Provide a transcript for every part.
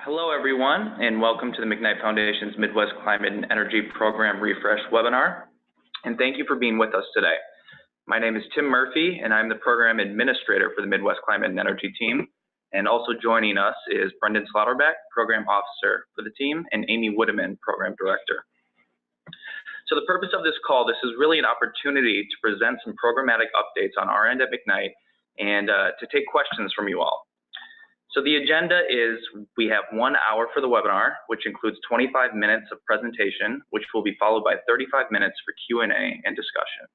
Hello, everyone, and welcome to the McKnight Foundation's Midwest Climate and Energy Program Refresh webinar. And thank you for being with us today. My name is Tim Murphy, and I'm the Program Administrator for the Midwest Climate and Energy team. And also joining us is Brendan Slaughterback, Program Officer for the team, and Amy Woodeman, Program Director. So the purpose of this call, this is really an opportunity to present some programmatic updates on our end at McKnight and to take questions from you all. So the agenda is we have 1 hour for the webinar, which includes 25 minutes of presentation, which will be followed by 35 minutes for Q&A and discussion.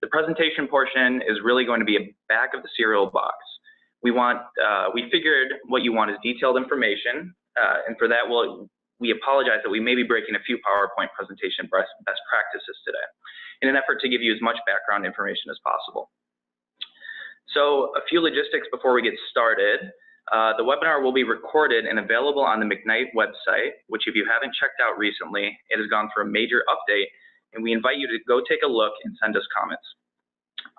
The presentation portion is really going to be a back of the cereal box. We figured what you want is detailed information, and for that we apologize that we may be breaking a few PowerPoint presentation best practices today in an effort to give you as much background information as possible. So a few logistics before we get started. The webinar will be recorded and available on the McKnight website, which if you haven't checked out recently, it has gone through a major update, and we invite you to go take a look and send us comments.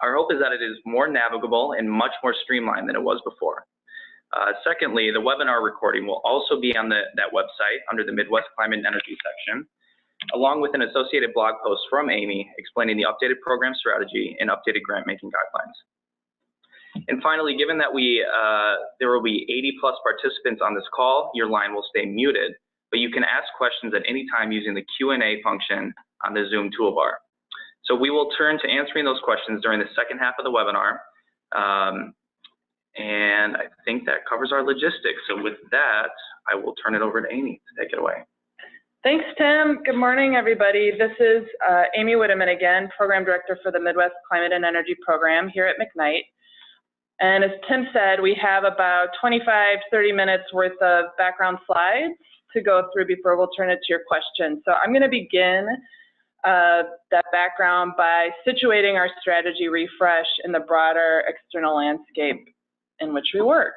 Our hope is that it is more navigable and much more streamlined than it was before. Secondly, the webinar recording will also be on that website under the Midwest Climate and Energy section, along with an associated blog post from Amy explaining the updated program strategy and updated grant-making guidelines. And finally, given that there will be 80+ participants on this call, your line will stay muted, but you can ask questions at any time using the Q&A function on the Zoom toolbar. So we will turn to answering those questions during the second half of the webinar, and I think that covers our logistics. So with that, I will turn it over to Amy to take it away. Thanks, Tim. Good morning, everybody. This is Amy Woodeman again, Program Director for the Midwest Climate and Energy Program here at McKnight. And as Tim said, we have about 25-30 minutes worth of background slides to go through before we'll turn it to your questions. So I'm going to begin that background by situating our strategy refresh in the broader external landscape in which we work.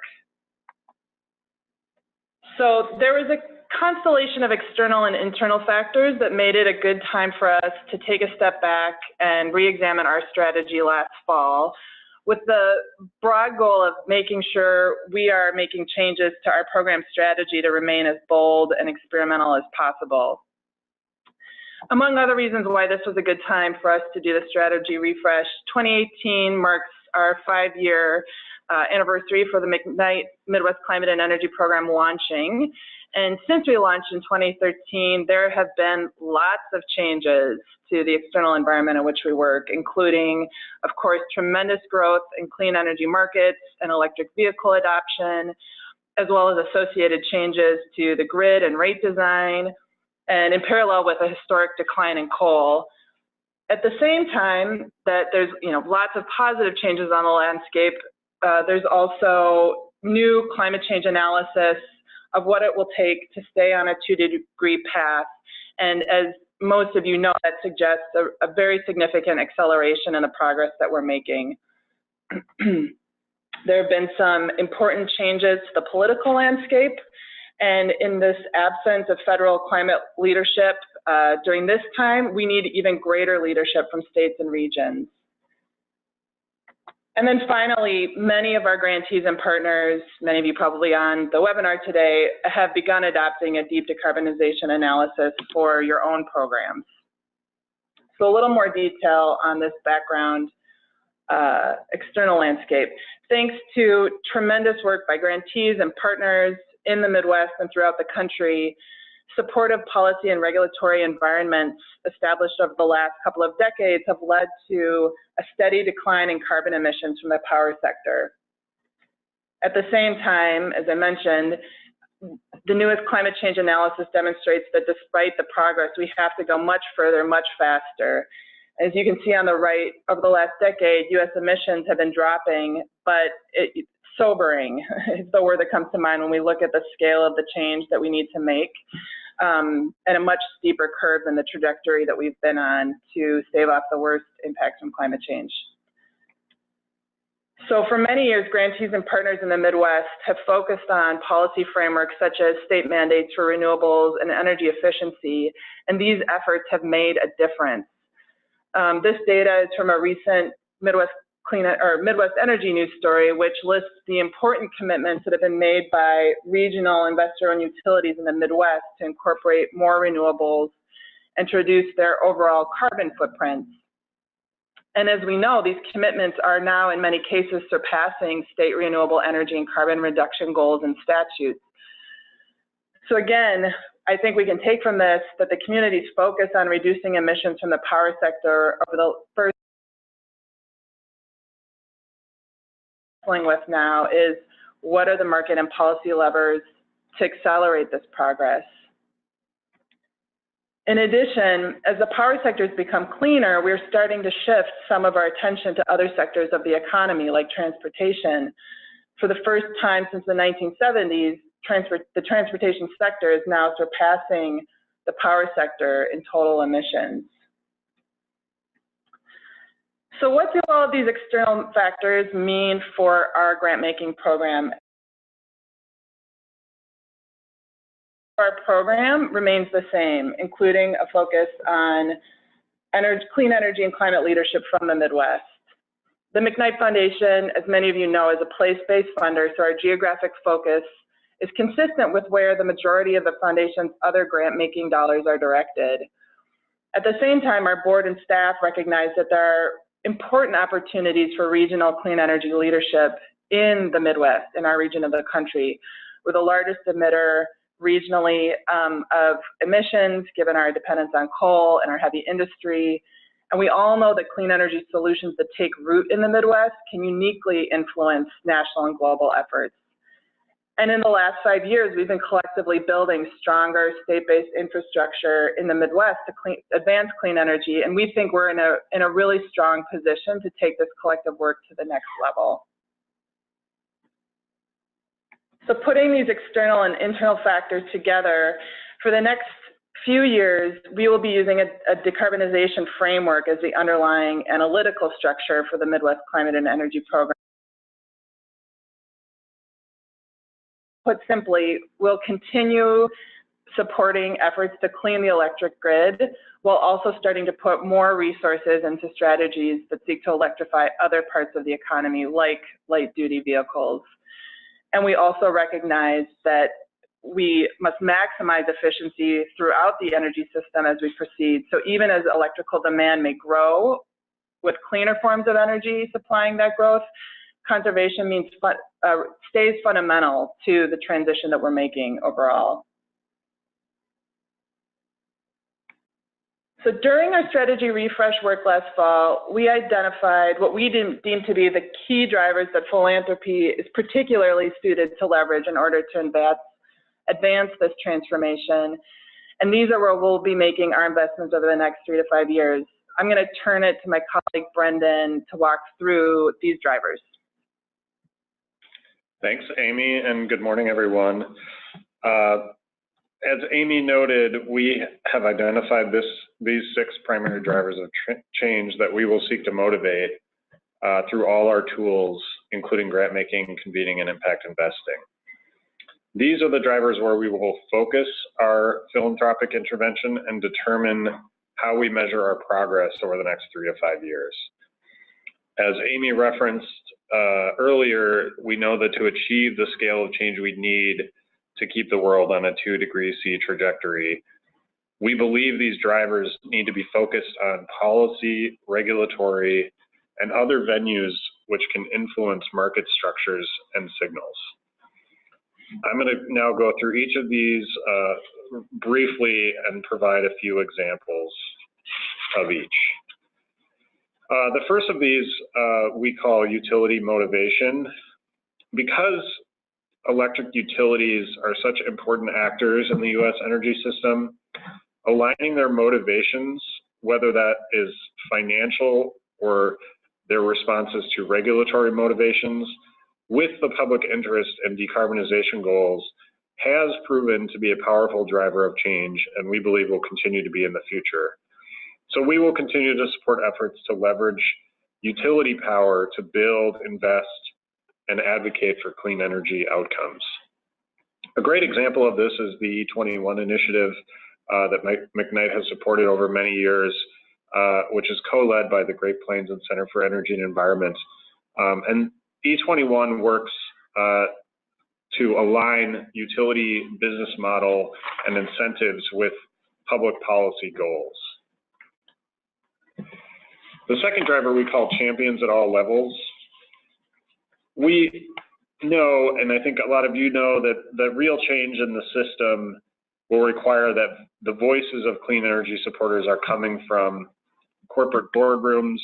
So there was a constellation of external and internal factors that made it a good time for us to take a step back and re-examine our strategy last fall, with the broad goal of making sure we are making changes to our program strategy to remain as bold and experimental as possible. Among other reasons why this was a good time for us to do the strategy refresh, 2018 marks our 5-year anniversary for the McKnight Midwest Climate and Energy Program launching. And since we launched in 2013, there have been lots of changes to the external environment in which we work, including, of course, tremendous growth in clean energy markets and electric vehicle adoption, as well as associated changes to the grid and rate design, and in parallel with a historic decline in coal. At the same time that there's lots of positive changes on the landscape, there's also new climate change analysis of what it will take to stay on a 2-degree path. And as most of you know, that suggests a very significant acceleration in the progress that we're making. There have been some important changes to the political landscape, and in this absence of federal climate leadership during this time, we need even greater leadership from states and regions. And then finally, many of our grantees and partners, many of you probably on the webinar today, have begun adopting a deep decarbonization analysis for your own programs. So a little more detail on this background external landscape. Thanks to tremendous work by grantees and partners in the Midwest and throughout the country, supportive policy and regulatory environments established over the last couple of decades have led to a steady decline in carbon emissions from the power sector. At the same time, as I mentioned, the newest climate change analysis demonstrates that despite the progress, we have to go much further, much faster. As you can see on the right, over the last decade, U.S. emissions have been dropping, but sobering is the word that comes to mind when we look at the scale of the change that we need to make, and a much steeper curve than the trajectory that we've been on to stave off the worst impacts from climate change. So for many years, grantees and partners in the Midwest have focused on policy frameworks such as state mandates for renewables and energy efficiency, and these efforts have made a difference. This data is from a recent Midwest Midwest Energy News Story, which lists the important commitments that have been made by regional investor-owned utilities in the Midwest to incorporate more renewables and to reduce their overall carbon footprints. And as we know, these commitments are now in many cases surpassing state renewable energy and carbon reduction goals and statutes. So again, I think we can take from this that the community's focus on reducing emissions from the power sector over the first with now is what are the market and policy levers to accelerate this progress. In addition, as the power sectors become cleaner, we're starting to shift some of our attention to other sectors of the economy, like transportation. For the first time since the 1970s, the transportation sector is now surpassing the power sector in total emissions. So what do all of these external factors mean for our grant-making program? Our program remains the same, including a focus on clean energy and climate leadership from the Midwest. The McKnight Foundation, as many of you know, is a place-based funder, so our geographic focus is consistent with where the majority of the foundation's other grant-making dollars are directed. At the same time, our board and staff recognize that there are important opportunities for regional clean energy leadership in the Midwest, in our region of the country. We're the largest emitter regionally of emissions, given our dependence on coal and our heavy industry. And we all know that clean energy solutions that take root in the Midwest can uniquely influence national and global efforts. And in the last 5 years, we've been collectively building stronger state-based infrastructure in the Midwest to advance clean energy, and we think we're in a really strong position to take this collective work to the next level. So putting these external and internal factors together, for the next few years, we will be using a decarbonization framework as the underlying analytical structure for the Midwest Climate and Energy Program. Put simply, we'll continue supporting efforts to clean the electric grid while also starting to put more resources into strategies that seek to electrify other parts of the economy, like light-duty vehicles. And we also recognize that we must maximize efficiency throughout the energy system as we proceed. So even as electrical demand may grow with cleaner forms of energy supplying that growth, conservation stays fundamental to the transition that we're making overall. So during our strategy refresh work last fall, we identified what we deemed to be the key drivers that philanthropy is particularly suited to leverage in order to advance this transformation. And these are where we'll be making our investments over the next 3 to 5 years. I'm going to turn it to my colleague Brendan to walk through these drivers. Thanks, Amy, and good morning, everyone. As Amy noted, we have identified these 6 primary drivers of change that we will seek to motivate through all our tools, including grant making, convening, and impact investing. These are the drivers where we will focus our philanthropic intervention and determine how we measure our progress over the next 3 to 5 years. As Amy referenced earlier, we know that to achieve the scale of change we need to keep the world on a 2-degree C trajectory, we believe these drivers need to be focused on policy, regulatory, and other venues which can influence market structures and signals. I'm going to now go through each of these briefly and provide a few examples of each. The first of these we call utility motivation. Because electric utilities are such important actors in the U.S. energy system, aligning their motivations, whether that is financial or their responses to regulatory motivations, with the public interest and decarbonization goals, has proven to be a powerful driver of change, and we believe will continue to be in the future. So we will continue to support efforts to leverage utility power to build, invest, and advocate for clean energy outcomes. A great example of this is the E21 initiative that McKnight has supported over many years. which is co-led by the Great Plains and Center for Energy and Environment. And E21 works to align utility business model and incentives with public policy goals. The second driver we call champions at all levels. We know, and I think a lot of you know, that the real change in the system will require that the voices of clean energy supporters are coming from corporate boardrooms,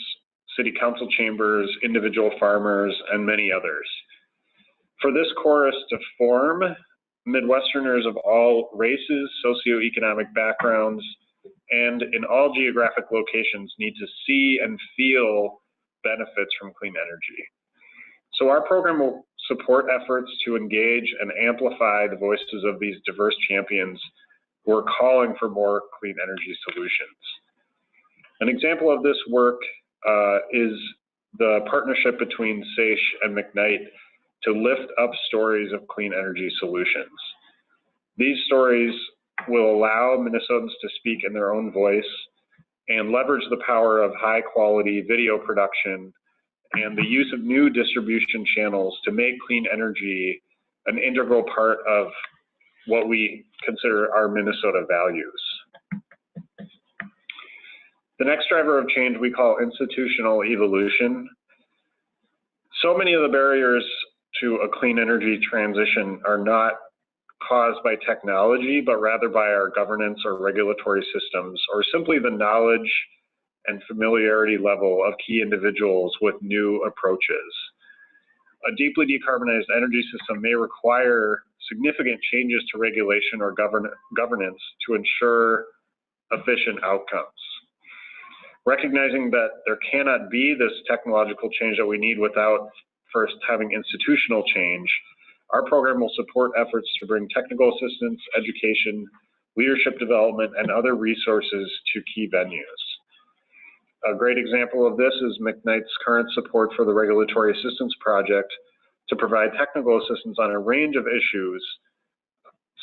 city council chambers, individual farmers, and many others. For this chorus to form, Midwesterners of all races, socioeconomic backgrounds, and in all geographic locations need to see and feel benefits from clean energy. So our program will support efforts to engage and amplify the voices of these diverse champions who are calling for more clean energy solutions. An example of this work is the partnership between SAISH and McKnight to lift up stories of clean energy solutions. These stories will allow Minnesotans to speak in their own voice and leverage the power of high quality video production and the use of new distribution channels to make clean energy an integral part of what we consider our Minnesota values. The next driver of change we call institutional evolution. So many of the barriers to a clean energy transition are not caused by technology, but rather by our governance or regulatory systems, or simply the knowledge and familiarity level of key individuals with new approaches. A deeply decarbonized energy system may require significant changes to regulation or governance to ensure efficient outcomes. Recognizing that there cannot be this technological change that we need without first having institutional change, our program will support efforts to bring technical assistance, education, leadership development, and other resources to key venues. A great example of this is McKnight's current support for the Regulatory Assistance Project to provide technical assistance on a range of issues,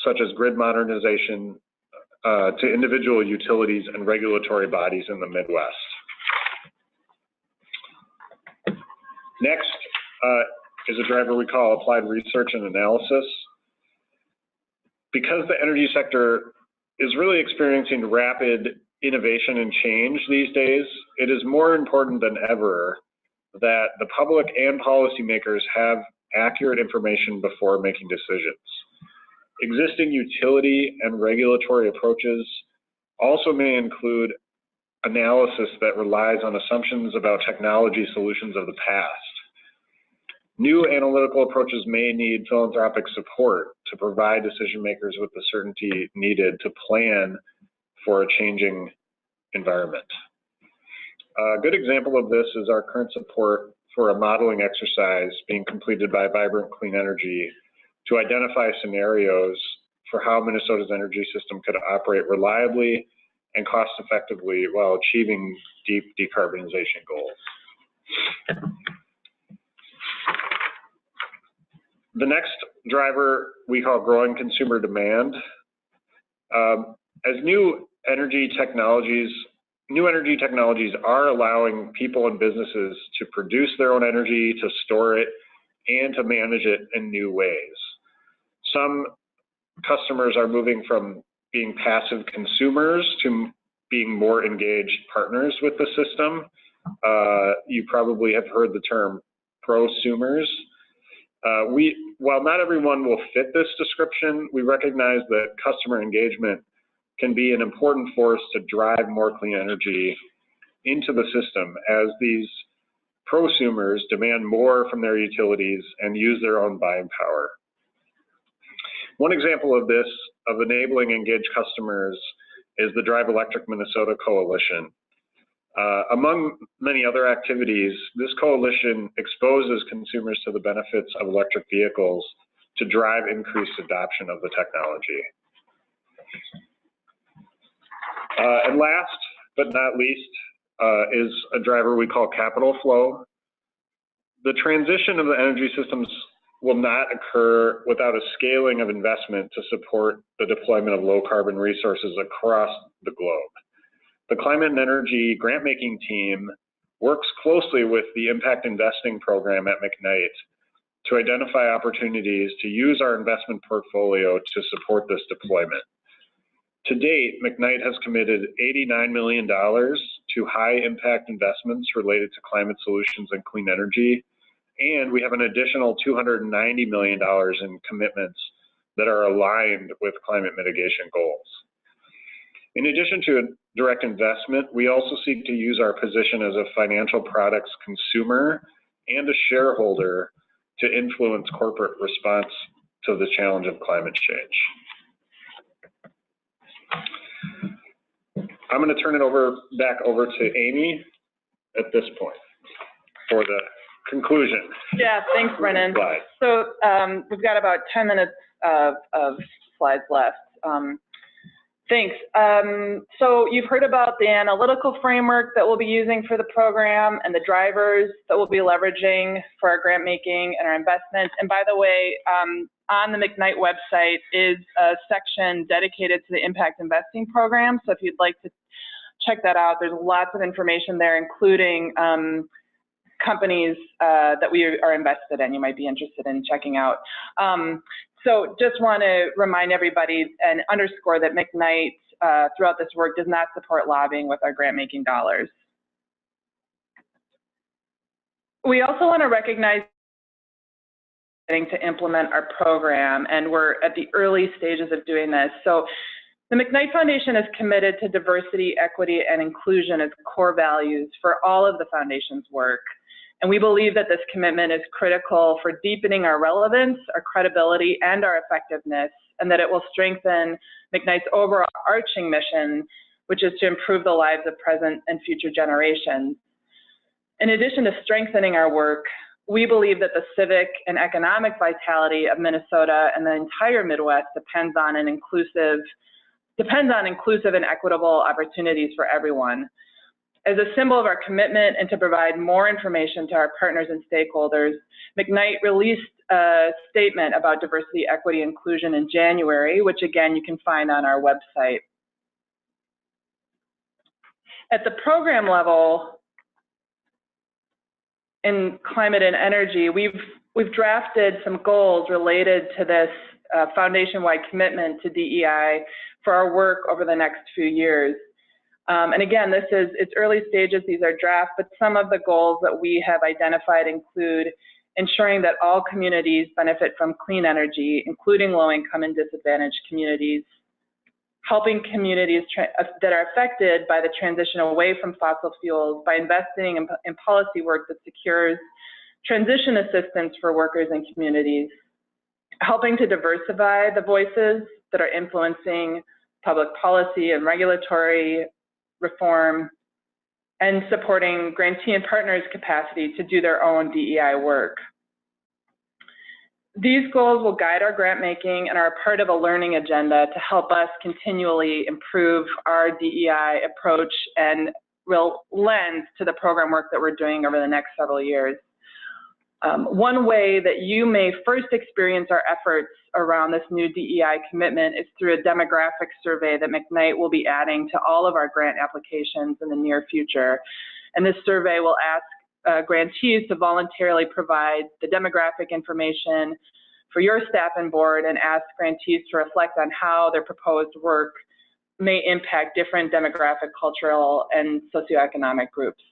such as grid modernization, to individual utilities and regulatory bodies in the Midwest. Next is a driver we call applied research and analysis. Because the energy sector is really experiencing rapid innovation and change these days, it is more important than ever that the public and policymakers have accurate information before making decisions. Existing utility and regulatory approaches also may include analysis that relies on assumptions about technology solutions of the past. New analytical approaches may need philanthropic support to provide decision makers with the certainty needed to plan for a changing environment. A good example of this is our current support for a modeling exercise being completed by Vibrant Clean Energy to identify scenarios for how Minnesota's energy system could operate reliably and cost effectively while achieving deep decarbonization goals. The next driver we call growing consumer demand. As new energy technologies are allowing people and businesses to produce their own energy, to store it, and to manage it in new ways. Some customers are moving from being passive consumers to being more engaged partners with the system. You probably have heard the term prosumers. While not everyone will fit this description, we recognize that customer engagement can be an important force to drive more clean energy into the system as these prosumers demand more from their utilities and use their own buying power. One example of this, of enabling engaged customers, is the Drive Electric Minnesota Coalition. Among many other activities, this coalition exposes consumers to the benefits of electric vehicles to drive increased adoption of the technology. And last but not least is a driver we call capital flow. The transition of the energy systems will not occur without a scaling of investment to support the deployment of low carbon resources across the globe. The Climate and Energy grant-making team works closely with the Impact Investing program at McKnight to identify opportunities to use our investment portfolio to support this deployment. To date, McKnight has committed $89 million to high-impact investments related to climate solutions and clean energy, and we have an additional $290 million in commitments that are aligned with climate mitigation goals. In addition to a direct investment, we also seek to use our position as a financial products consumer and a shareholder to influence corporate response to the challenge of climate change. I'm going to turn it back over to Amy at this point for the conclusion. Yeah, thanks, Brennan. Slide. So we've got about 10 minutes of slides left. Thanks. So you've heard about the analytical framework that we'll be using for the program and the drivers that we'll be leveraging for our grant making and our investments. And by the way, on the McKnight website is a section dedicated to the impact investing program. So if you'd like to check that out, there's lots of information there, including companies that we are invested in. You might be interested in checking out. So just want to remind everybody and underscore that McKnight throughout this work does not support lobbying with our grant making dollars. We also want to recognize to implement our program, and we're at the early stages of doing this. So the McKnight Foundation is committed to diversity, equity, and inclusion as core values for all of the foundation's work. And we believe that this commitment is critical for deepening our relevance, our credibility, and our effectiveness, and that it will strengthen McKnight's overarching mission, which is to improve the lives of present and future generations. In addition to strengthening our work, we believe that the civic and economic vitality of Minnesota and the entire Midwest depends on inclusive and equitable opportunities for everyone. As a symbol of our commitment and to provide more information to our partners and stakeholders, McKnight released a statement about diversity, equity, inclusion in January, which again you can find on our website. At the program level, in climate and energy, we've drafted some goals related to this foundation-wide commitment to DEI for our work over the next few years. And again, it's early stages, these are draft, but some of the goals that we have identified include ensuring that all communities benefit from clean energy, including low-income and disadvantaged communities, helping communities that are affected by the transition away from fossil fuels by investing in policy work that secures transition assistance for workers and communities, helping to diversify the voices that are influencing public policy and regulatory reform, and supporting grantee and partners' capacity to do their own DEI work. These goals will guide our grant making and are part of a learning agenda to help us continually improve our DEI approach and real lens to the program work that we're doing over the next several years. One way that you may first experience our efforts around this new DEI commitment is through a demographic survey that McKnight will be adding to all of our grant applications in the near future. And this survey will ask grantees to voluntarily provide the demographic information for your staff and board and ask grantees to reflect on how their proposed work may impact different demographic, cultural, and socioeconomic groups.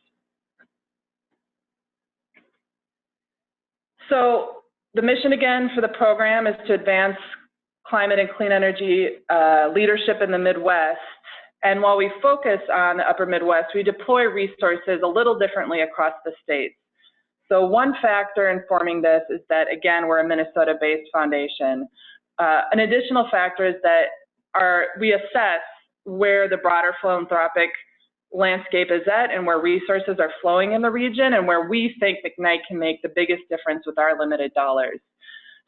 So the mission again for the program is to advance climate and clean energy leadership in the Midwest. And while we focus on the upper Midwest, we deploy resources a little differently across the states. So one factor informing this is that, again, we're a Minnesota-based foundation. An additional factor is that we assess where the broader philanthropic landscape is at and where resources are flowing in the region and where we think McKnight can make the biggest difference with our limited dollars.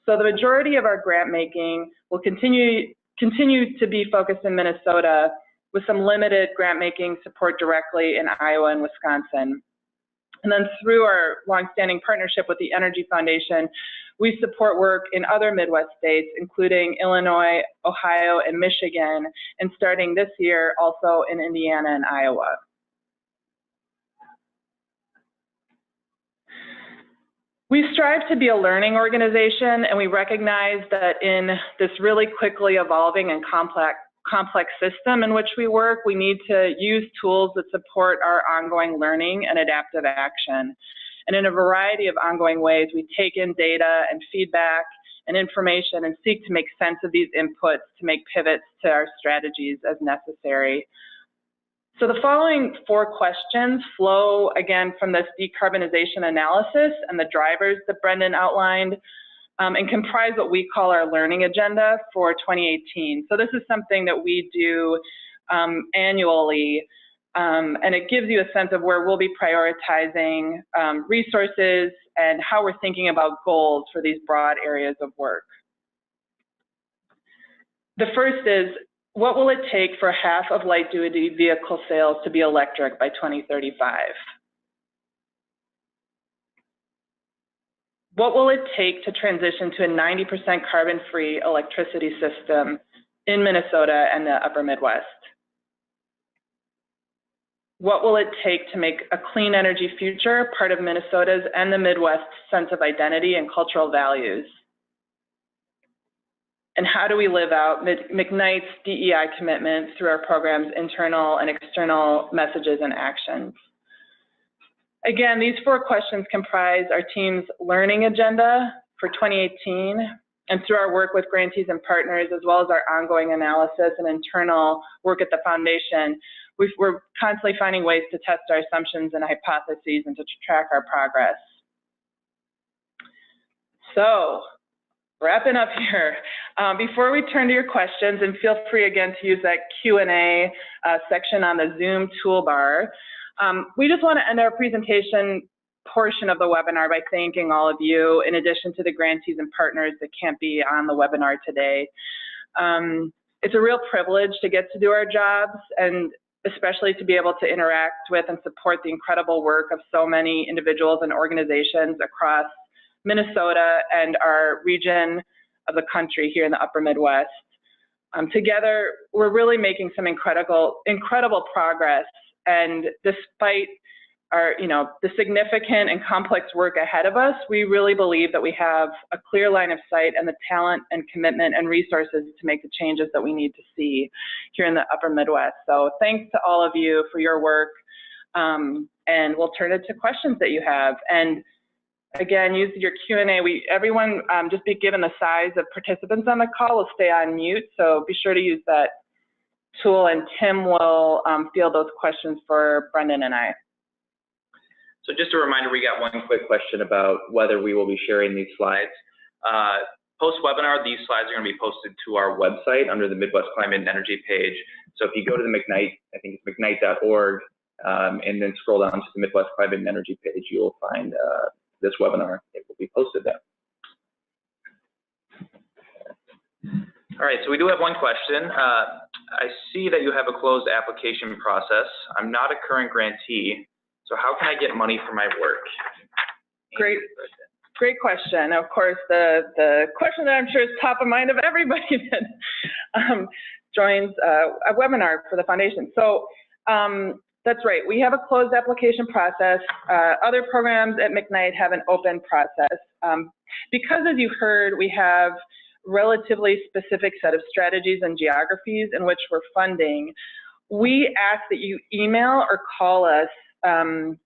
So the majority of our grant making will continue to be focused in Minnesota, with some limited grant making support directly in Iowa and Wisconsin. And then through our longstanding partnership with the Energy Foundation, we support work in other Midwest states, including Illinois, Ohio, and Michigan, and starting this year, also in Indiana and Iowa. We strive to be a learning organization, and we recognize that in this really quickly evolving and complex system in which we work, we need to use tools that support our ongoing learning and adaptive action. And in a variety of ongoing ways, we take in data and feedback and information and seek to make sense of these inputs to make pivots to our strategies as necessary. So the following 4 questions flow, again, from this decarbonization analysis and the drivers that Brendan outlined, and comprise what we call our learning agenda for 2018. So this is something that we do annually, and it gives you a sense of where we'll be prioritizing resources and how we're thinking about goals for these broad areas of work. The first is, what will it take for half of light-duty vehicle sales to be electric by 2035? What will it take to transition to a 90% carbon-free electricity system in Minnesota and the upper Midwest? What will it take to make a clean energy future part of Minnesota's and the Midwest's sense of identity and cultural values? And how do we live out McKnight's DEI commitment through our program's internal and external messages and actions? Again, these 4 questions comprise our team's learning agenda for 2018, and through our work with grantees and partners, as well as our ongoing analysis and internal work at the foundation, we're constantly finding ways to test our assumptions and hypotheses and to track our progress. So, wrapping up here, before we turn to your questions, and feel free again to use that Q&A section on the Zoom toolbar, we just want to end our presentation portion of the webinar by thanking all of you, in addition to the grantees and partners that can't be on the webinar today. It's a real privilege to get to do our jobs, and especially to be able to interact with and support the incredible work of so many individuals and organizations across Minnesota and our region of the country here in the upper Midwest. Together, we're really making some incredible progress, and despite our, the significant and complex work ahead of us, we really believe that we have a clear line of sight and the talent and commitment and resources to make the changes that we need to see here in the upper Midwest. So thanks to all of you for your work, and we'll turn it to questions that you have. And again, use your Q&A. Everyone, just be given the size of participants on the call, will stay on mute, so be sure to use that tool, and Tim will field those questions for Brendan and I. So just a reminder, we got one quick question about whether we will be sharing these slides. Post-webinar, these slides are going to be posted to our website under the Midwest Climate and Energy page. So if you go to the McKnight, I think it's mcknight.org, and then scroll down to the Midwest Climate and Energy page, you'll find this webinar. It will be posted there. All right, so we do have one question. I see that you have a closed application process. I'm not a current grantee, so how can I get money for my work? Great question. Of course, the question that I'm sure is top of mind of everybody that joins a webinar for the foundation. So that's right, we have a closed application process. Other programs at McKnight have an open process. Because, as you heard, we have relatively specific set of strategies and geographies in which we're funding, we ask that you email or call us and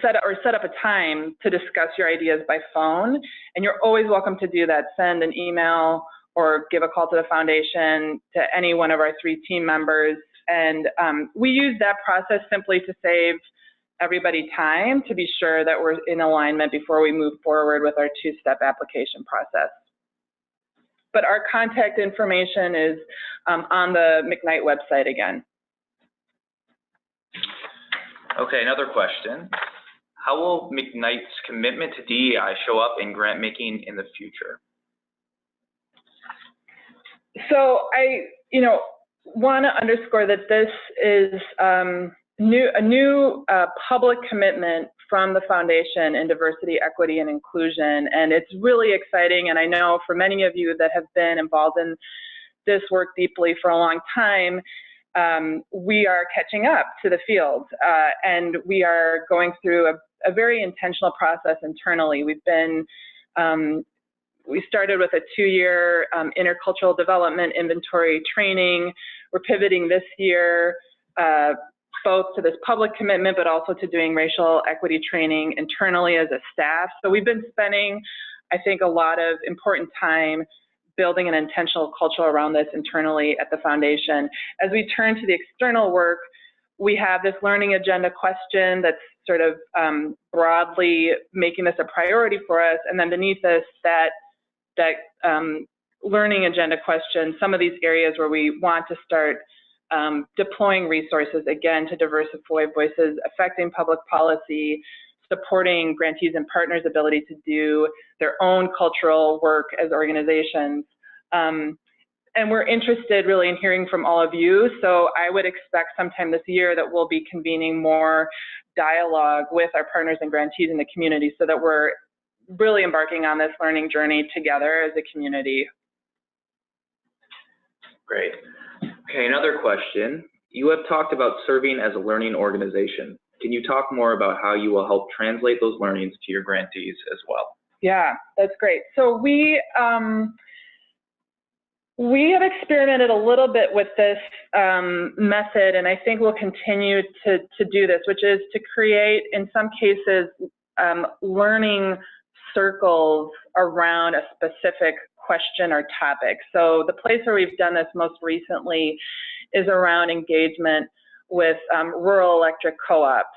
set up a time to discuss your ideas by phone. And you're always welcome to do that. Send an email or give a call to the foundation, to any one of our 3 team members. And we use that process simply to save everybody time, to be sure that we're in alignment before we move forward with our 2-step application process. But our contact information is on the McKnight website again. Okay, another question. How will McKnight's commitment to DEI show up in grant making in the future? So I, want to underscore that this is a new public commitment from the foundation in diversity, equity, and inclusion, and it's really exciting. And I know for many of you that have been involved in this work deeply for a long time, we are catching up to the field, and we are going through a very intentional process internally. We've been, we started with a 2-year intercultural development inventory training. We're pivoting this year both to this public commitment, but also to doing racial equity training internally as a staff. So we've been spending, I think, a lot of important time building an intentional culture around this internally at the foundation. As we turn to the external work, we have this learning agenda question that's sort of broadly making this a priority for us, and then beneath this, that learning agenda question, some of these areas where we want to start deploying resources, again, to diversify voices affecting public policy, supporting grantees and partners' ability to do their own cultural work as organizations. And we're interested really in hearing from all of you. So I would expect sometime this year that we'll be convening more dialogue with our partners and grantees in the community so that we're really embarking on this learning journey together as a community. Great. Okay, another question. You have talked about serving as a learning organization. Can you talk more about how you will help translate those learnings to your grantees as well? Yeah, that's great. So we have experimented a little bit with this method, and I think we'll continue to do this, which is to create, in some cases, learning circles around a specific question or topic. So the place where we've done this most recently is around engagement with rural electric co-ops,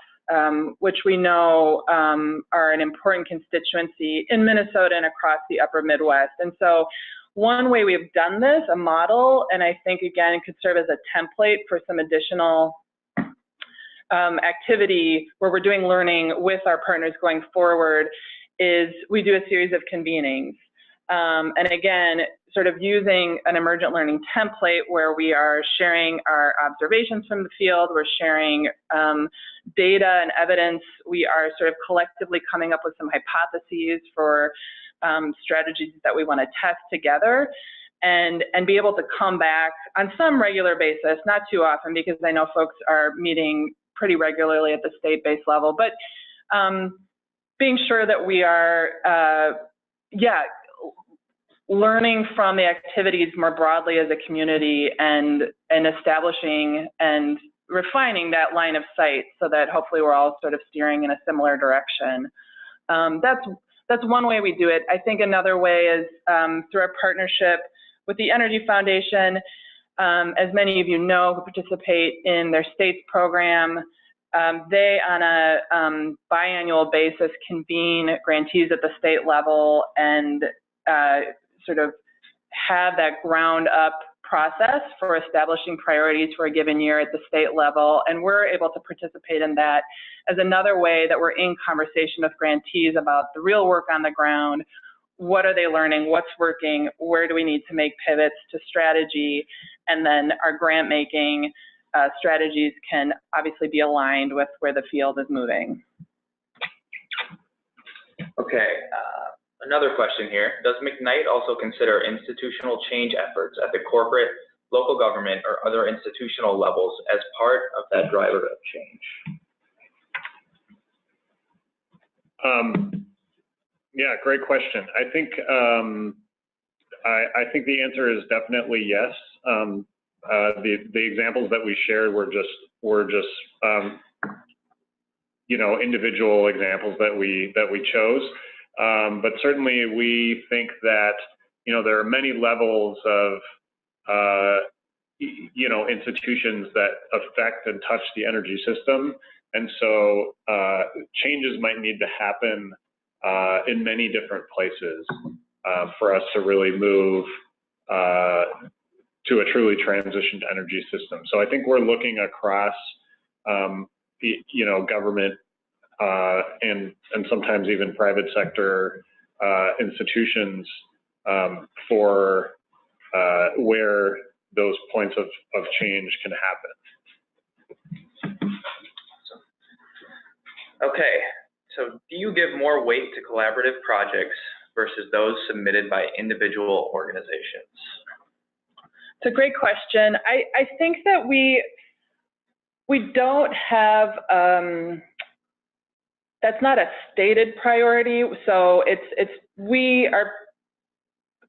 which we know are an important constituency in Minnesota and across the upper Midwest. And so one way we've done this, a model, and I think, again, it could serve as a template for some additional activity where we're doing learning with our partners going forward, is we do a series of convenings. And again, sort of using an emergent learning template where we are sharing our observations from the field, we're sharing data and evidence, we are sort of collectively coming up with some hypotheses for strategies that we want to test together, and be able to come back on some regular basis, not too often because I know folks are meeting pretty regularly at the state-based level, but being sure that we are, learning from the activities more broadly as a community and establishing and refining that line of sight so that hopefully we're all sort of steering in a similar direction. That's one way we do it. I think another way is through our partnership with the Energy Foundation. As many of you know who participate in their state's program, they on a biannual basis convene grantees at the state level and sort of have that ground up process for establishing priorities for a given year at the state level. And we're able to participate in that as another way that we're in conversation with grantees about the real work on the ground. What are they learning? What's working? Where do we need to make pivots to strategy? And then our grant making strategies can obviously be aligned with where the field is moving. Okay. Another question here, does McKnight also consider institutional change efforts at the corporate, local government, or other institutional levels as part of that driver of change? Yeah, great question. I think I think the answer is definitely yes. The examples that we shared were just you know, individual examples that we chose. But certainly we think that, you know, there are many levels of, you know, institutions that affect and touch the energy system. And so changes might need to happen in many different places for us to really move to a truly transitioned energy system. So I think we're looking across, you know, government, and sometimes even private sector institutions for where those points of change can happen. Okay, so do you give more weight to collaborative projects versus those submitted by individual organizations? It's a great question. I think that we don't have, that's not a stated priority. So we are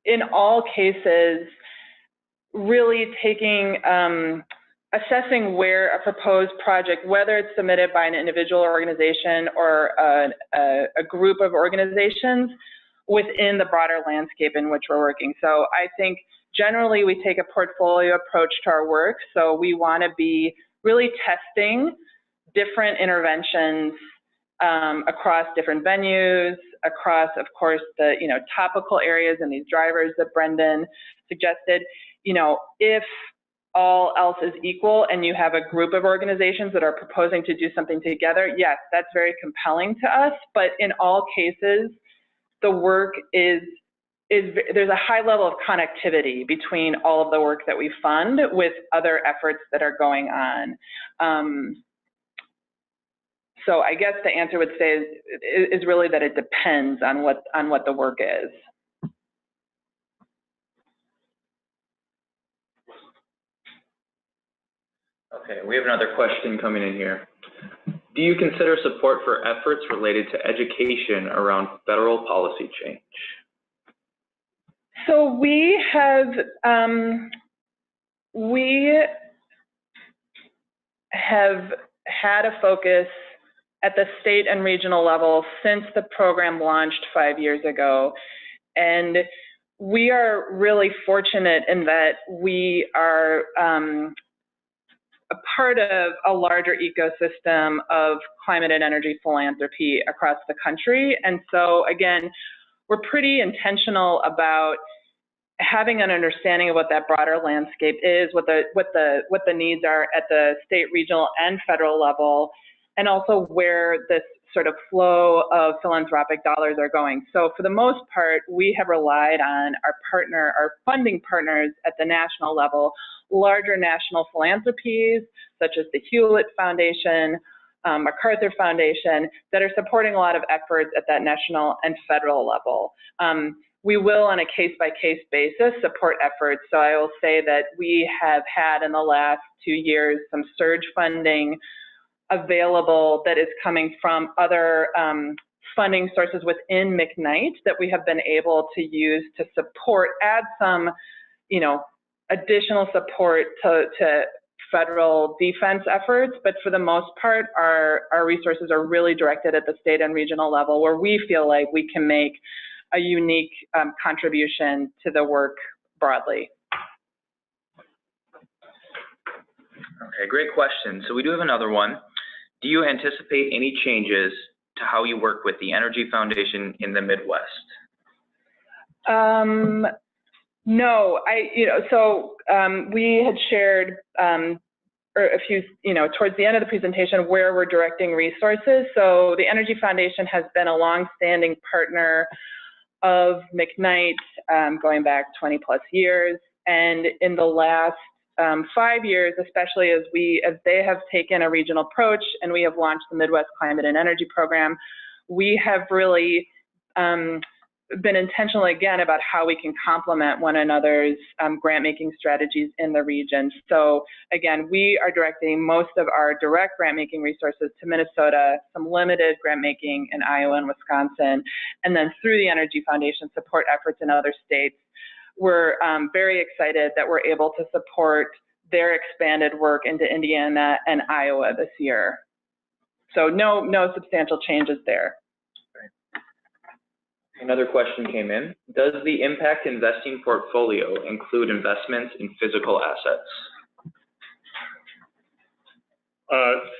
in all cases really taking, assessing where a proposed project, whether it's submitted by an individual organization or a group of organizations within the broader landscape in which we're working. So I think generally we take a portfolio approach to our work. So we want to be really testing different interventions across different venues, across, of course, the topical areas and these drivers that Brendan suggested. If all else is equal and you have a group of organizations that are proposing to do something together, yes, that's very compelling to us. But in all cases, the work there's a high level of connectivity between all of the work that we fund with other efforts that are going on. So I guess the answer would say is really that it depends on what the work is. Okay, we have another question coming in here. Do you consider support for efforts related to education around federal policy change? So we have had a focus at the state and regional level since the program launched 5 years ago. And we are really fortunate in that we are a part of a larger ecosystem of climate and energy philanthropy across the country. And so again, we're pretty intentional about having an understanding of what that broader landscape is, what the needs are at the state, regional, and federal level, and also where this sort of flow of philanthropic dollars are going. So for the most part, we have relied on our funding partners at the national level, larger national philanthropies, such as the Hewlett Foundation, MacArthur Foundation, that are supporting a lot of efforts at that national and federal level. We will, on a case-by-case basis, support efforts. So I will say that we have had in the last 2 years some surge funding available that is coming from other funding sources within McKnight that we have been able to use to add some, additional support to federal defense efforts. But for the most part, our resources are really directed at the state and regional level, where we feel like we can make a unique contribution to the work broadly. Okay, great question. So we do have another one. Do you anticipate any changes to how you work with the Energy Foundation in the Midwest? No, we had shared a few, towards the end of the presentation where we're directing resources. So the Energy Foundation has been a long-standing partner of McKnight going back 20 plus years. And in the last 5 years, especially as they have taken a regional approach and we have launched the Midwest Climate and Energy Program, we have really been intentional again about how we can complement one another's grant-making strategies in the region. So again, we are directing most of our direct grant-making resources to Minnesota, some limited grant-making in Iowa and Wisconsin, and then through the Energy Foundation support efforts in other states. We're very excited that we're able to support their expanded work into Indiana and Iowa this year. So no substantial changes there. Another question came in. Does the impact investing portfolio include investments in physical assets?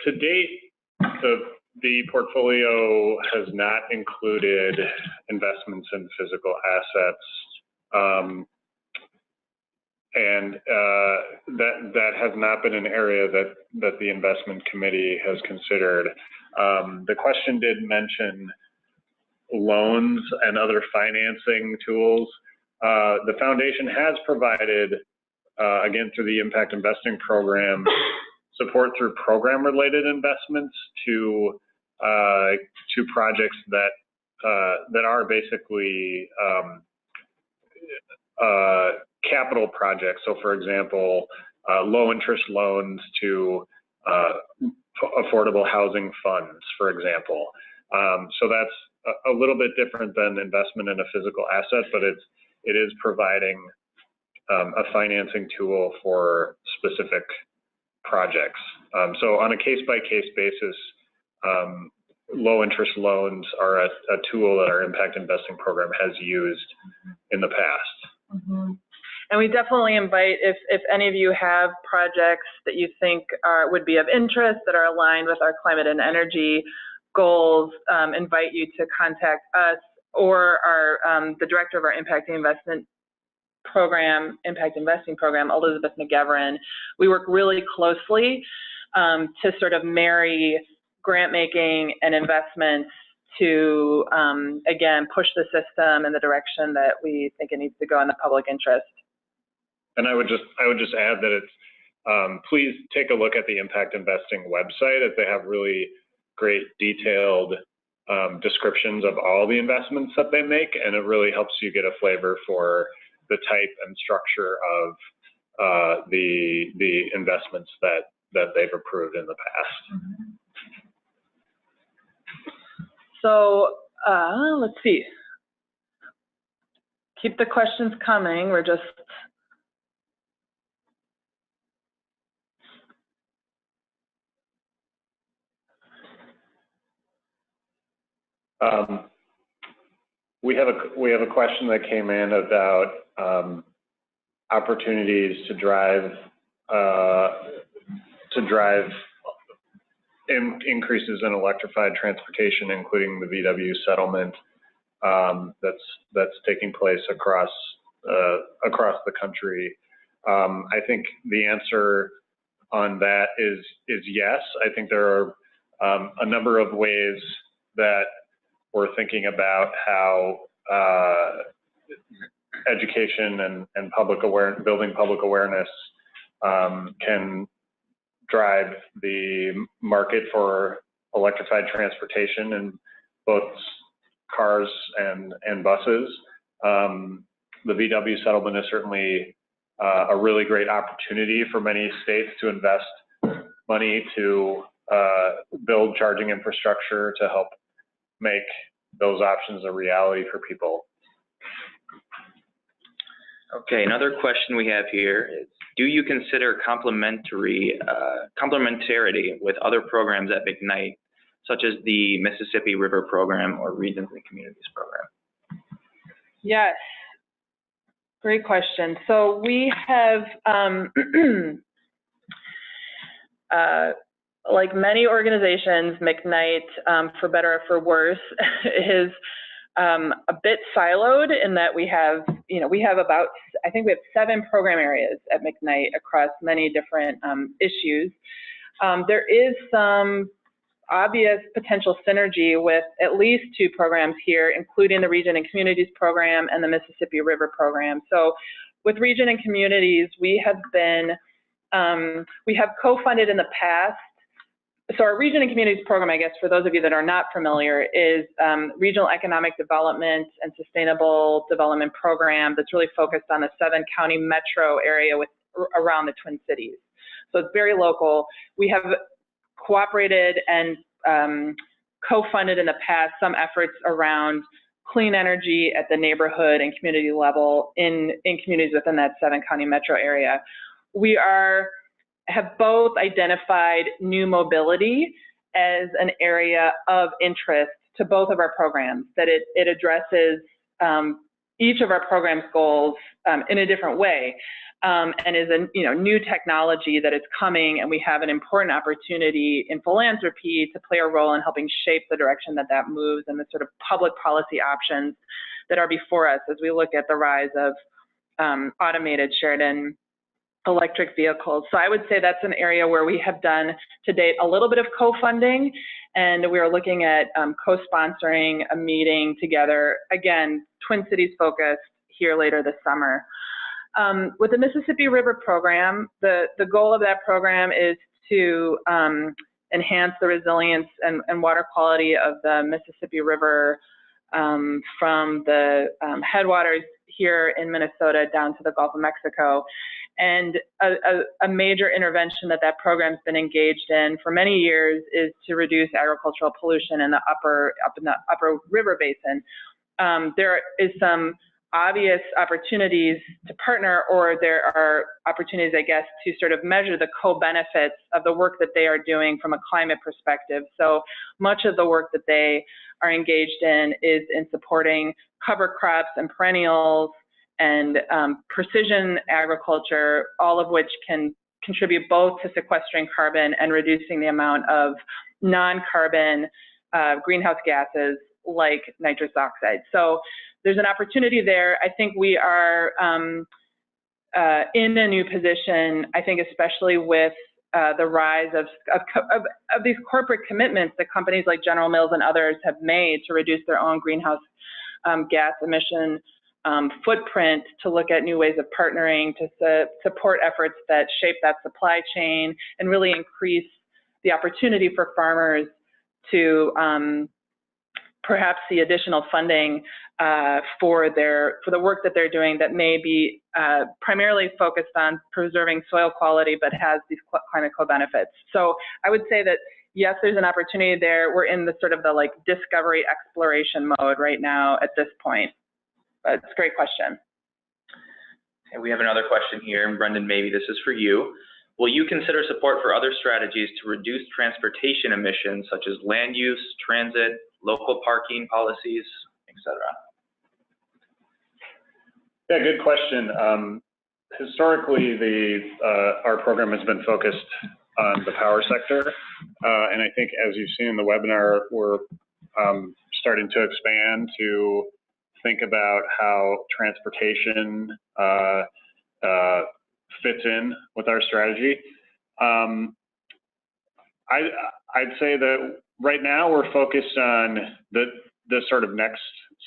To date, the portfolio has not included investments in physical assets. And that has not been an area that the investment committee has considered. The question did mention loans and other financing tools. The foundation has provided, again, through the impact investing program, support through program-related investments to to projects that are basically capital projects. So, for example, low-interest loans to affordable housing funds, for example. So that's a little bit different than investment in a physical asset, but it is providing a financing tool for specific projects. So on a case-by-case basis, low-interest loans are a tool that our impact investing program has used in the past. Mm-hmm. And we definitely invite, if any of you have projects that you think would be of interest, that are aligned with our climate and energy goals, invite you to contact us or the director of our impact investing program, Elizabeth McGovern. We work really closely to sort of marry grant making and investments to, again, push the system in the direction that we think it needs to go in the public interest. And I would just add that it's, please take a look at the impact investing website, as they have really great detailed descriptions of all the investments that they make, and it really helps you get a flavor for the type and structure of the investments that they've approved in the past. Mm-hmm. So let's see. Keep the questions coming. We're just we have a question that came in about opportunities to drive increases in electrified transportation, including the VW settlement that's taking place across the country. I think the answer on that is yes. I think there are a number of ways that we're thinking about how education and building public awareness can drive the market for electrified transportation in both cars and buses. The VW settlement is certainly a really great opportunity for many states to invest money to build charging infrastructure to help make those options a reality for people. Okay, another question we have here is, do you consider complementarity with other programs at McKnight, such as the Mississippi River Program or Regions and Communities Program? Yes, great question. So we have, like many organizations, McKnight, for better or for worse, is a bit siloed in that we have about, I think we have 7 program areas at McKnight across many different issues. There is some obvious potential synergy with at least 2 programs here, including the Region and Communities Program and the Mississippi River Program. So with Region and Communities, we have co-funded in the past. So our Region and Communities Program, I guess, for those of you that are not familiar, is Regional Economic Development and Sustainable Development Program that's really focused on the 7-county metro area around the Twin Cities. So it's very local. We have cooperated and co-funded in the past some efforts around clean energy at the neighborhood and community level in communities within that 7-county metro area. We have both identified new mobility as an area of interest to both of our programs, that it addresses each of our program's goals in a different way, and is a new technology that is coming, and we have an important opportunity in philanthropy to play a role in helping shape the direction that moves and the sort of public policy options that are before us as we look at the rise of automated shared and electric vehicles. So I would say that's an area where we have done to date a little bit of co-funding, and we are looking at co-sponsoring a meeting together, again, Twin Cities focused, here later this summer. With the Mississippi River Program, the goal of that program is to enhance the resilience and water quality of the Mississippi River from the headwaters here in Minnesota down to the Gulf of Mexico. And a major intervention that program's been engaged in for many years is to reduce agricultural pollution in the upper river basin. There is some obvious opportunities to partner, or there are opportunities, I guess, to sort of measure the co-benefits of the work that they are doing from a climate perspective. So much of the work that they are engaged in is in supporting cover crops and perennials and precision agriculture, all of which can contribute both to sequestering carbon and reducing the amount of non-carbon greenhouse gases like nitrous oxide. So there's an opportunity there. I think we are in a new position, I think especially with the rise of these corporate commitments that companies like General Mills and others have made to reduce their own greenhouse gas emission footprint, to look at new ways of partnering, to support efforts that shape that supply chain and really increase the opportunity for farmers to perhaps see additional funding for the work that they're doing that may be primarily focused on preserving soil quality, but has these climate co-benefits. So I would say that, yes, there's an opportunity there. We're in the sort of the like discovery exploration mode right now at this point. But it's a great question. And we have another question here, and Brendan, maybe this is for you. Will you consider support for other strategies to reduce transportation emissions, such as land use, transit, local parking policies, etc.? Yeah, good question. Historically, our program has been focused on the power sector, and I think, as you've seen in the webinar, we're starting to expand to think about how transportation fits in with our strategy. I'd say that right now we're focused on the sort of next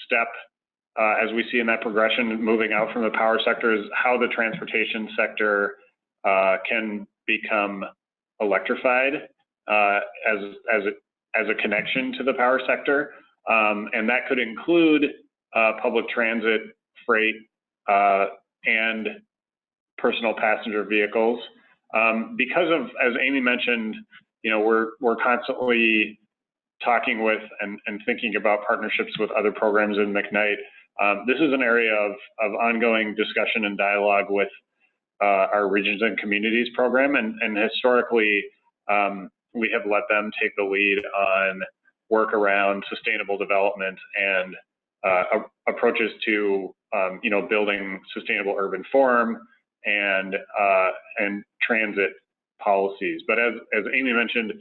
step as we see in that progression moving out from the power sector, is how the transportation sector can become electrified as a connection to the power sector, and that could include public transit, freight, and personal passenger vehicles. Because of, as Amy mentioned, we're constantly talking with and thinking about partnerships with other programs in McKnight. This is an area of ongoing discussion and dialogue with our Regions and Communities program, and historically we have let them take the lead on work around sustainable development and approaches to building sustainable urban form and transit policies. But as Amy mentioned,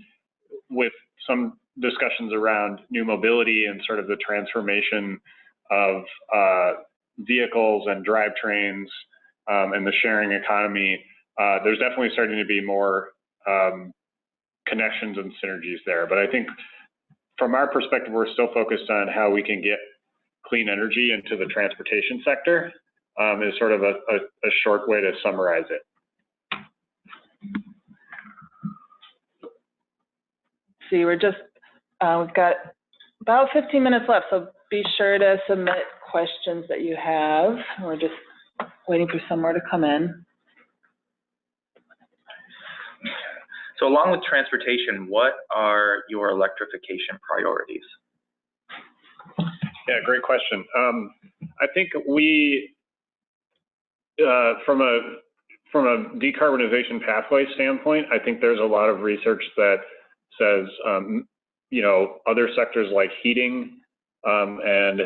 with some discussions around new mobility and sort of the transformation of vehicles and drivetrains and the sharing economy, there's definitely starting to be more connections and synergies there. But I think from our perspective, we're still focused on how we can get clean energy into the transportation sector, is sort of a short way to summarize it. See, we've got about 15 minutes left, so be sure to submit questions that you have. We're just waiting for some more to come in. So along with transportation, what are your electrification priorities? Yeah, great question. I think we, from a decarbonization pathway standpoint, I think there's a lot of research that says, other sectors like heating and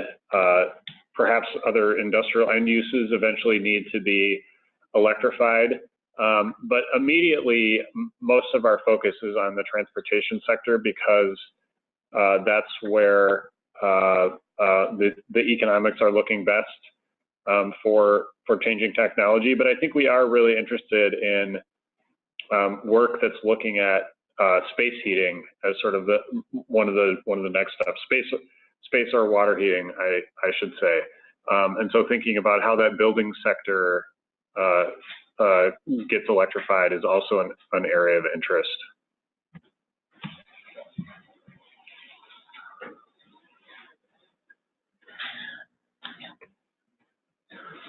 perhaps other industrial end uses eventually need to be electrified. But immediately, most of our focus is on the transportation sector because that's where the economics are looking best for changing technology. But I think we are really interested in work that's looking at space heating as sort of one of the next steps. Space or water heating, I should say. And so thinking about how that building sector gets electrified is also an area of interest.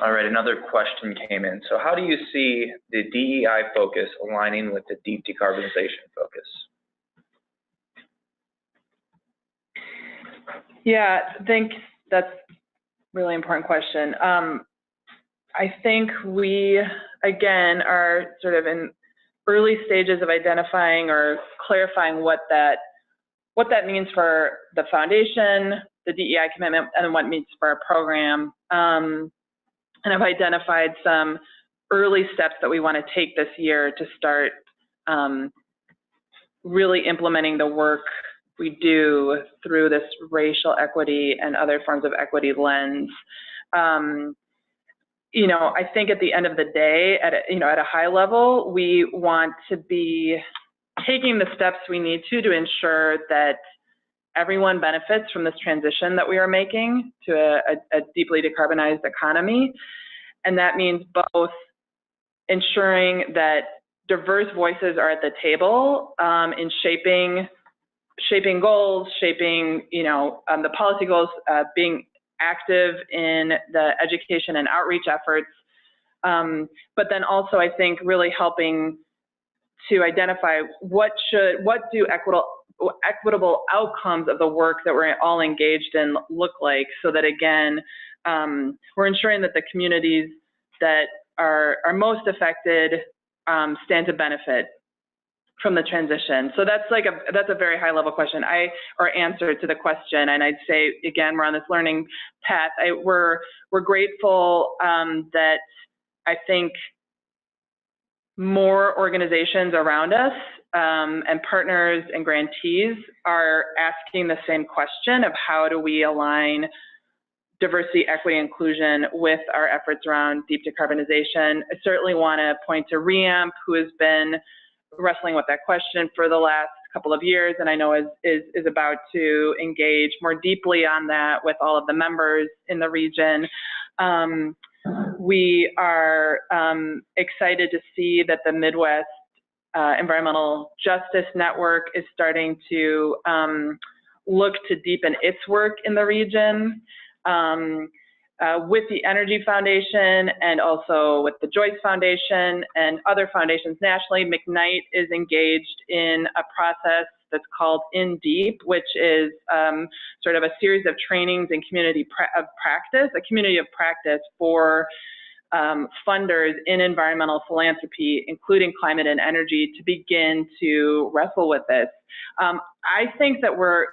All right, another question came in. So how do you see the DEI focus aligning with the deep decarbonization focus? Yeah, I think that's a really important question. I think we, again, are sort of in early stages of identifying or clarifying what that means for the foundation, the DEI commitment, and what it means for our program. And I've identified some early steps that we want to take this year to start really implementing the work we do through this racial equity and other forms of equity lens. You know, I think at the end of the day, at a high level, we want to be taking the steps we need to ensure that everyone benefits from this transition that we are making to a deeply decarbonized economy. And that means both ensuring that diverse voices are at the table in shaping goals, shaping, the policy goals, being active in the education and outreach efforts, but then also I think really helping to identify what do equitable outcomes of the work that we're all engaged in look like, so that again, we're ensuring that the communities that are most affected stand to benefit from the transition. So that's a very high level question or answer to the question. And I'd say, again, we're on this learning path. We're grateful that I think more organizations around us and partners and grantees are asking the same question of how do we align diversity, equity, inclusion with our efforts around deep decarbonization. I certainly want to point to REAMP, who has been wrestling with that question for the last couple of years, and I know is about to engage more deeply on that with all of the members in the region. We are excited to see that the Midwest Environmental Justice Network is starting to look to deepen its work in the region. With the Energy Foundation and also with the Joyce Foundation and other foundations nationally, McKnight is engaged in a process that's called In Deep, which is sort of a series of trainings and community of practice for funders in environmental philanthropy, including climate and energy, to begin to wrestle with this. I think that we're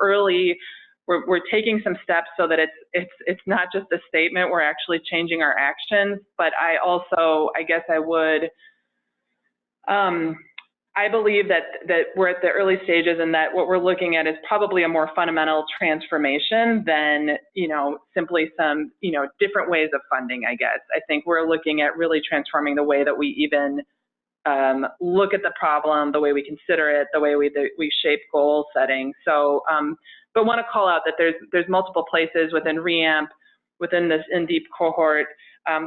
early. We're taking some steps so that it's not just a statement, we're actually changing our actions. But I believe that we're at the early stages, and that what we're looking at is probably a more fundamental transformation than, simply some, different ways of funding, I guess. I think we're looking at really transforming the way that we even look at the problem, the way we consider it, the way we shape goal setting. So, but want to call out that there's multiple places within REAMP, within this In Deep cohort,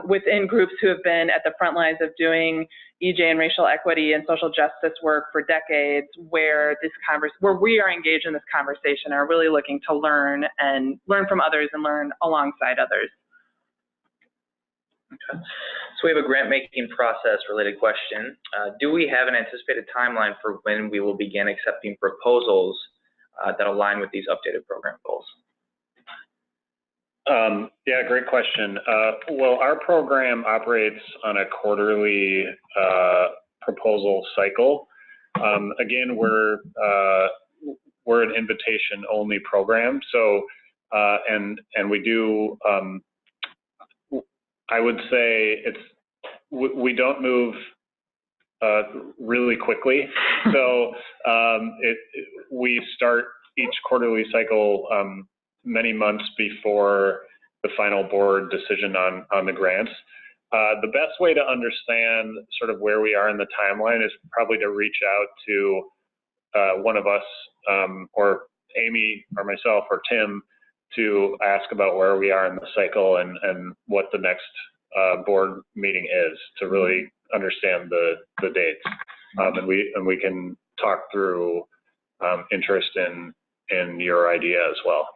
within groups who have been at the front lines of doing EJ and racial equity and social justice work for decades, where we are engaged in this conversation, are really looking to learn from others and learn alongside others. Okay. So we have a grant making process related question. Do we have an anticipated timeline for when we will begin accepting proposals that align with these updated program goals? Yeah, great question. Well, our program operates on a quarterly proposal cycle. Again, we're an invitation-only program, so and we do. I would say we don't move really quickly. So we start each quarterly cycle many months before the final board decision on the grants. The best way to understand sort of where we are in the timeline is probably to reach out to one of us, or Amy or myself or Tim, to ask about where we are in the cycle and what the next board meeting is, to really understand the dates. And we can talk through interest in your idea as well.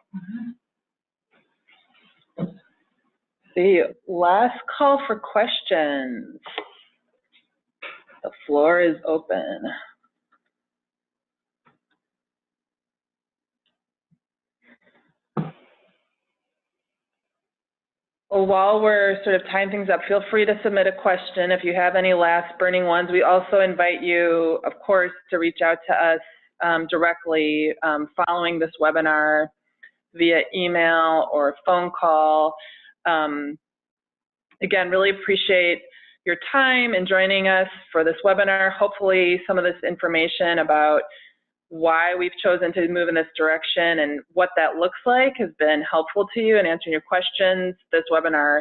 see. Last call for questions. The floor is open. Well, while we're sort of tying things up, feel free to submit a question if you have any last burning ones. We also invite you, of course, to reach out to us directly following this webinar via email or phone call. Again, really appreciate your time in joining us for this webinar. Hopefully some of this information about why we've chosen to move in this direction and what that looks like has been helpful to you in answering your questions. This webinar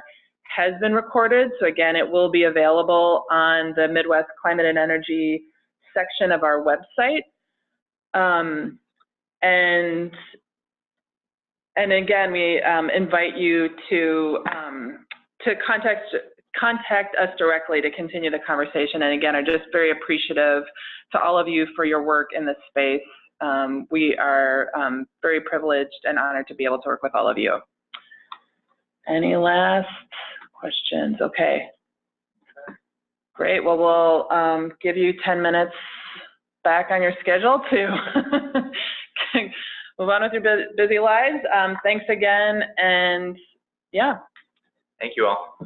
has been recorded, so again, it will be available on the Midwest Climate and Energy section of our website. And again, we invite you to contact us directly to continue the conversation. And again, I'm just very appreciative to all of you for your work in this space. We are very privileged and honored to be able to work with all of you. Any last questions? Okay. Great. Well, we'll give you 10 minutes back on your schedule to move on with your busy lives. Thanks again, and yeah. Thank you all.